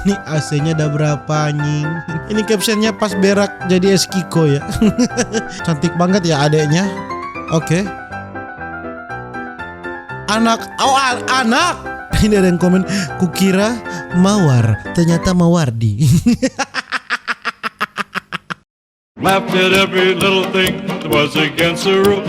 Ini AC-nya ada berapa anjing? Ini captionnya pas berak jadi Eskiko ya. Cantik banget ya adeknya. Oke. Anak, anak. Ini ada yang komen, kukira Mawar, ternyata Mawardi. Laughed at every little thing that was against the rules.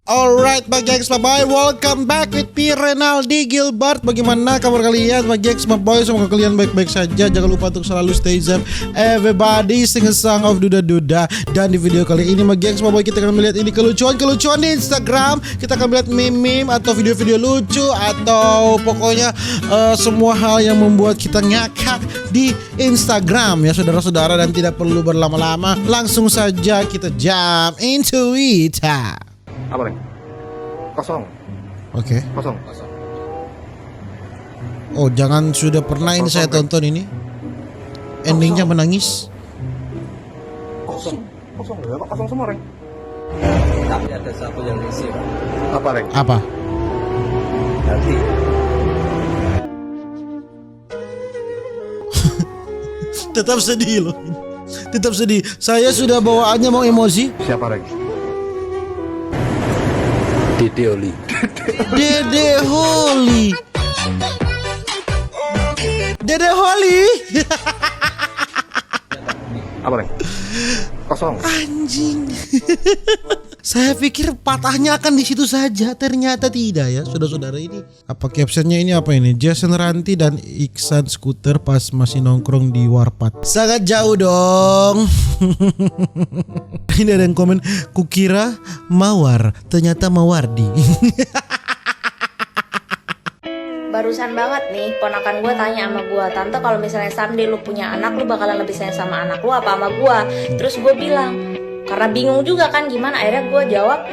Alright, Bang Gengs, bye-bye. Welcome back with P. Renaldi Gilbert. Bagaimana kabar kalian, Bang Gengs, my boy? Semoga kalian baik-baik saja. Jangan lupa untuk selalu stay safe. Everybody sing a song of Duda-Duda. Dan di video kali ini, Bang Gengs, my boy, kita akan melihat ini kelucuan-kelucuan di Instagram. Kita akan melihat meme-meme atau video-video lucu atau pokoknya semua hal yang membuat kita ngakak di Instagram ya, saudara-saudara. Dan tidak perlu berlama-lama, langsung saja kita jump into it. Apa nih? Kosong. Oke. Kosong. Oh, jangan, sudah pernah ini saya tonton ini. Endingnya menangis. Kosong. Kosong ya, Pak. Kosong semua, Reng. Tapi ada satu yang isi, Pak. Apa, Reng? Apa? Hati. Tetap sedih loh. Tetap sedih. Saya sudah bawaannya mau emosi. Siapa, Reng? Dede Oli. Dede Holly. Dede Holly. Apa, Reng? Kosong. Anjing. Saya pikir patahnya akan di situ saja, ternyata tidak ya, saudara-saudara ini. Apa captionnya ini, apa ini? Jason Ranti dan Iksan Skuter pas masih nongkrong di Warpat. Sangat jauh dong. Ini ada yang komen, kukira Mawar, ternyata Mawardi. Barusan banget nih ponakan gue tanya sama gue, tante kalau misalnya someday lu punya anak, lu bakalan lebih sayang sama anak lu apa sama gue? Terus gue bilang, karena bingung juga kan gimana, akhirnya gue jawab,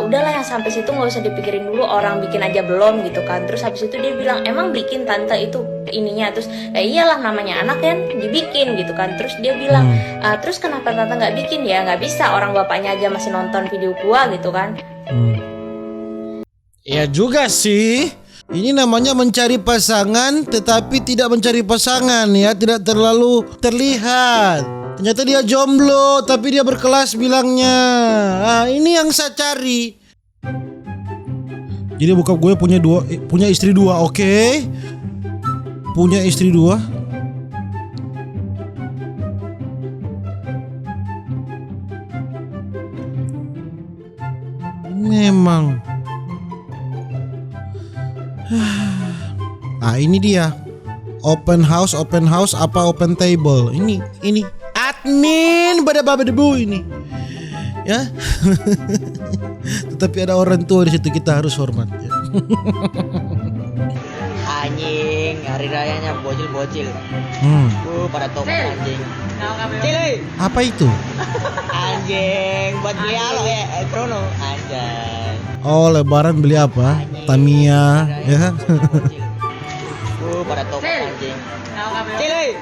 udahlah yang sampai situ nggak usah dipikirin dulu, orang bikin aja belum gitu kan. Terus habis itu dia bilang, emang bikin tante itu ininya? Terus iyalah namanya anak kan dibikin gitu kan. Terus dia bilang, terus kenapa tante nggak bikin? Ya nggak bisa, orang bapaknya aja masih nonton video gue gitu kan. Ya juga sih. Ini namanya mencari pasangan tetapi tidak mencari pasangan ya, tidak terlalu terlihat. Ternyata dia jomblo tapi dia berkelas bilangnya. Nah, ini yang saya cari. Jadi bokap gue punya istri dua, oke? Punya istri dua. Memang. Nah, ini dia. Open house apa open table? Ini admin pada debu ini. Ya. Tetapi ada orang tua di situ, kita harus hormat ya. Anjing, hari rayanya bocil-bocil. Pada tobat anjing. Cile. Apa itu? Anjing, buat beli alo ya, Krono. Anjing. Oh, lebaran beli apa? Tamiya ya. Pada tobat anjing. Cile.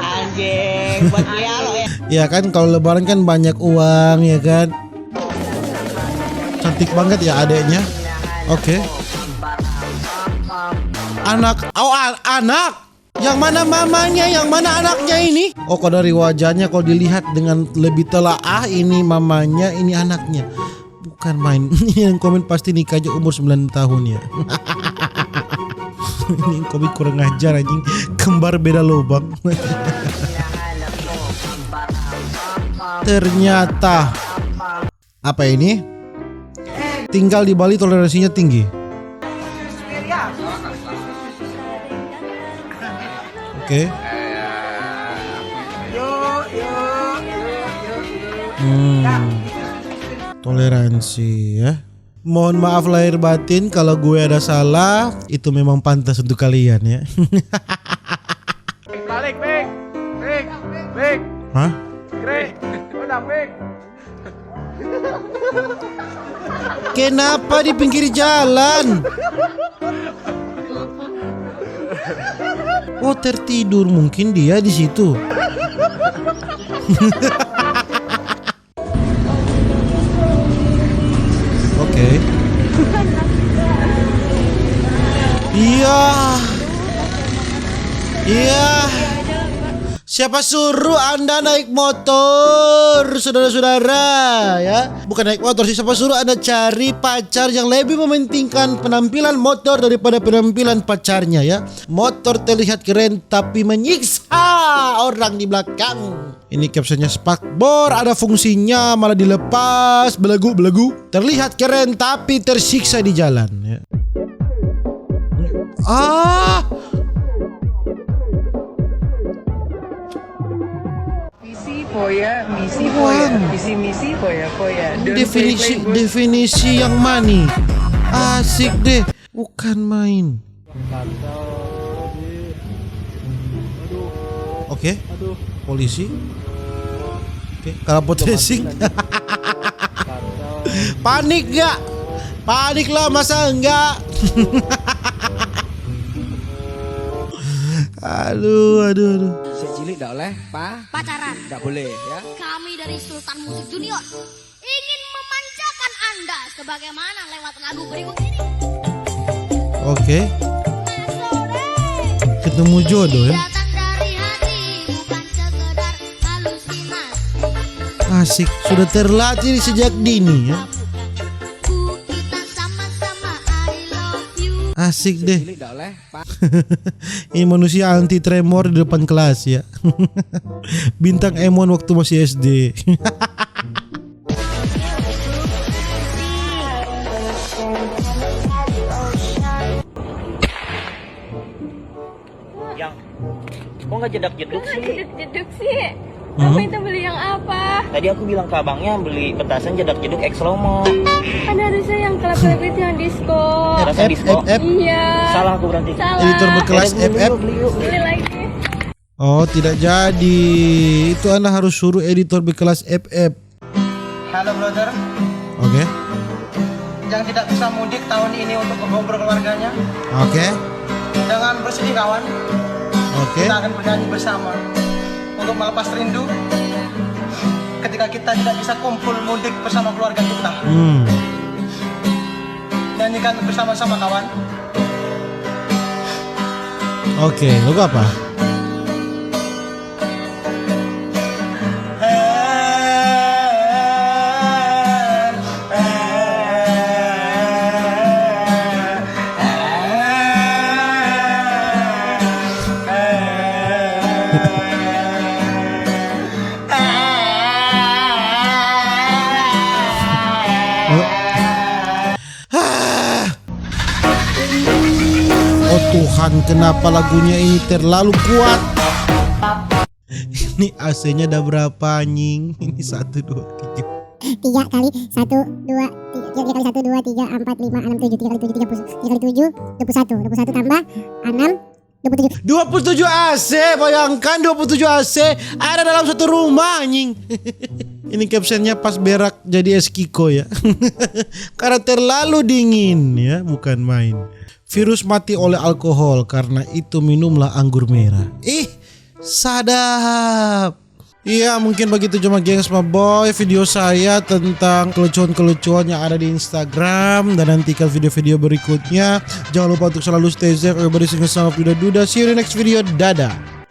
Anjing, buat beli alo ya. Ya kan, kalau lebaran kan banyak uang ya kan. Cantik banget ya adeknya. Oke. Anak, anak. Yang mana mamanya, yang mana anaknya ini? Oh, kalau dari wajahnya kalau dilihat dengan lebih telaah, ini mamanya, ini anaknya. Bukan main. Yang komen pasti nikahnya umur 9 tahun ya. Ini komen kurang ajar anjing. Kembar beda lubang. Ternyata apa ini? Tinggal di Bali toleransinya tinggi. Oke. Toleransi ya. Mohon maaf lahir batin kalau gue ada salah. Itu memang pantas untuk kalian ya. Balik, Bik. Hah? Udah, Bik. Kenapa di pinggir jalan? Oh, tertidur, mungkin dia di situ. Oke. Iya. Iya. Siapa suruh Anda naik motor, saudara-saudara ya? Bukan naik motor sih, siapa suruh Anda cari pacar yang lebih mementingkan penampilan motor daripada penampilan pacarnya ya? Motor terlihat keren tapi menyiksa orang di belakang. Ini captionnya spakbor, ada fungsinya malah dilepas, belagu. Terlihat keren tapi tersiksa di jalan ya. Misi poya. Definisi yang mani. Asik deh, bukan main. Oke. Polisi. Oke, kalau racing. Panik gak? Panik lah, masa enggak? Aduh. Cilik nggak oleh, pacaran. nggak boleh ya. Kami dari Sultan Musik Junior ingin memanjakan Anda sebagaimana lewat lagu berikut ini. Oke. Sore Ketemu jodoh ya. datang dari hati, bukan sekedar halusinasi. Asik, sudah terlatih sejak dini ya. Kita sama-sama I love you. Asik deh. Cilik nggak oleh, Ini manusia anti tremor di depan kelas ya. Bintang Emon waktu masih SD. Yang kok nggak jedak-jeduk sih? Jeduk sih. Apa itu beli yang apa? Tadi aku bilang ke abangnya beli petasan jedak-jeduk X Lomo. Kan harusnya yang klub-klub itu yang disco. Rasa disco. Iya. Salah aku berarti. Salah. Editor berkelas FF. Beli lagi. Oh, tidak jadi. Itu Anda harus suruh editor berkelas FF. Halo brother, Oke. yang tidak bisa mudik tahun ini untuk ngobrol keluarganya, Oke. dengan bersedih kawan, Oke. kita akan bernyanyi bersama untuk melepas rindu ketika kita tidak bisa kumpul mudik bersama keluarga kita. Nyanyikan bersama-sama kawan. Oke, lagu apa? Oh Tuhan, kenapa lagunya ini terlalu kuat? Ini AC-nya ada berapa anjing? Ini 1, 2, 3. 3 kali 1, 2, 3 kali 1, 2, 3, 4, 5, 6, 7 3 kali 7, 3 kali 7, 21 tambah 6, 27. 27 AC, bayangkan 27 AC ada dalam satu rumah anjing. Ini captionnya pas berak jadi es kiko ya. Karena terlalu dingin ya, bukan main. Virus mati oleh alkohol, karena itu minumlah anggur merah. Ih, sadap. Iya, mungkin begitu cuma gengs my boy video saya tentang kelucuan-kelucuan yang ada di Instagram. Dan nantikan video-video berikutnya. Jangan lupa untuk selalu stay safe. Everybody sing a song of Duda Duda. See you in the next video. Dadah.